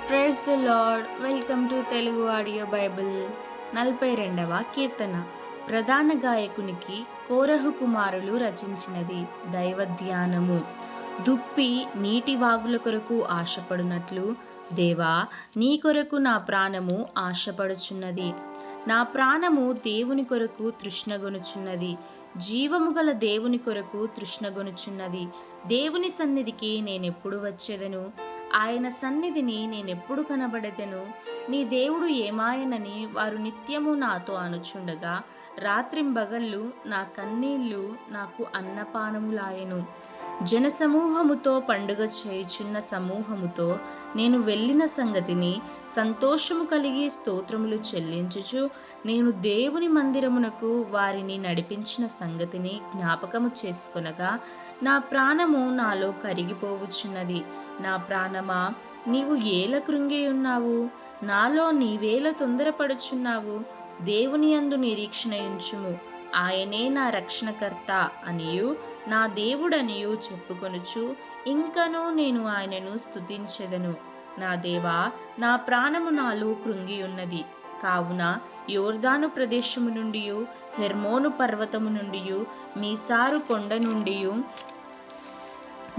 Praise the Lord. Welcome to Telugu audio Bible. 42వ కీర్తన. ప్రధాన గాయకునికి కోరహు కుమారులు రచించినది. దైవ ధ్యానము. దుప్పి నీటి వాగుల కొరకు ఆశపడునట్లు, దేవా, నీ కొరకు నా ప్రాణము ఆశపడుచున్నది. నా ప్రాణము దేవుని కొరకు తృష్ణగొనుచున్నది, జీవము గల దేవుని కొరకు తృష్ణగొనుచున్నది. దేవుని సన్నిధికి నేనెప్పుడు వచ్చెదను? ఆయన సన్నిధిని నేనెప్పుడు కనబడెదను? నీ దేవుడు ఏమాయనని వారు నిత్యము నాతో అనుచుండగా, రాత్రింబగళ్ళు నా కన్నీళ్లు నాకు అన్నపానములాయెను. జనసమూహముతో పండుగ చేయుచున్న సమూహముతో నేను వెళ్ళిన సంగతిని, సంతోషము కలిగి స్తోత్రములు చెల్లించుచు నేను దేవుని మందిరమునకు వారిని నడిపించిన సంగతిని జ్ఞాపకము చేసుకొనగా, నా ప్రాణము నాలో కరిగిపోవుచున్నది. నా ప్రాణమా, నీవు ఏల కృంగి ఉన్నావు? నాలో నీవేల తొందరపడుచున్నావు? దేవుని యందు నిరీక్షణ ఉంచుము. ఆయనే నా రక్షణకర్త అనియు నా దేవుడనియు చెప్పుకొనుచు ఇంకనూ నేను ఆయనను స్తుతించెదను. నా దేవా, నా ప్రాణము నాలో కృంగి ఉన్నది. కావున యోర్దాను ప్రదేశము నుండి, హెర్మోను పర్వతము నుండి, మీసారు కొండ నుండి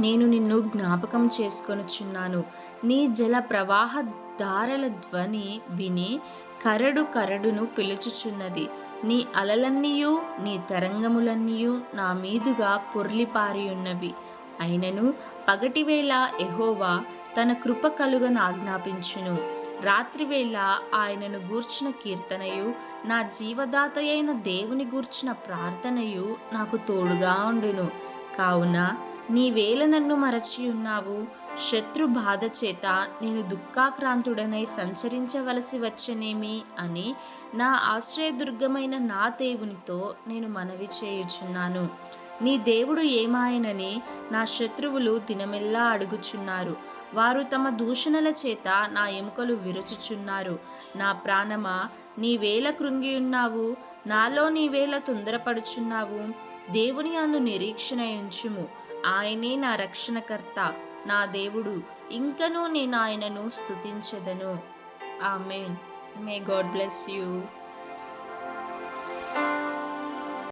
నేను నిన్ను జ్ఞాపకం చేసుకొనుచున్నాను. నీ జల ప్రవాహ ధారల ధ్వని విని కరడు కరడును పిలుచుచున్నది. నీ అలలన్నీయు నీ తరంగములన్నీయు నా మీదుగా పొర్లిపారియున్నవి. అయినను పగటివేళ యెహోవా తన కృప కలుగనాజ్ఞాపించును. రాత్రివేళ ఆయనను గూర్చిన కీర్తనయు, నా జీవదాతయైన దేవుని గూర్చిన ప్రార్థనయు నాకు తోడుగా ఉండును. కావున నీవేల నన్ను మరచియున్నావు? శత్రు బాధ చేత నేను దుఃఖాక్రాంతుడనై సంచరించవలసి వచ్చనేమి అని నా ఆశ్రయదుర్గమైన నా దేవునితో నేను మనవి చేయుచున్నాను. నీ దేవుడు ఏమాయనని నా శత్రువులు దినమెల్లా అడుగుచున్నారు. వారు తమ దూషణల చేత నా ఎముకలు విరుచుచున్నారు. నా ప్రాణమా, నీవేల కృంగి ఉన్నావు? నాలో నీవేల తొందరపడుచున్నావు? దేవుని యందు నిరీక్షణ ఉంచుము. ఆయనే నా రక్షణకర్త, నా దేవుడు. ఇంకనూ నేను ఆయనను స్తుతించెదను. ఆమేన్. May God bless you.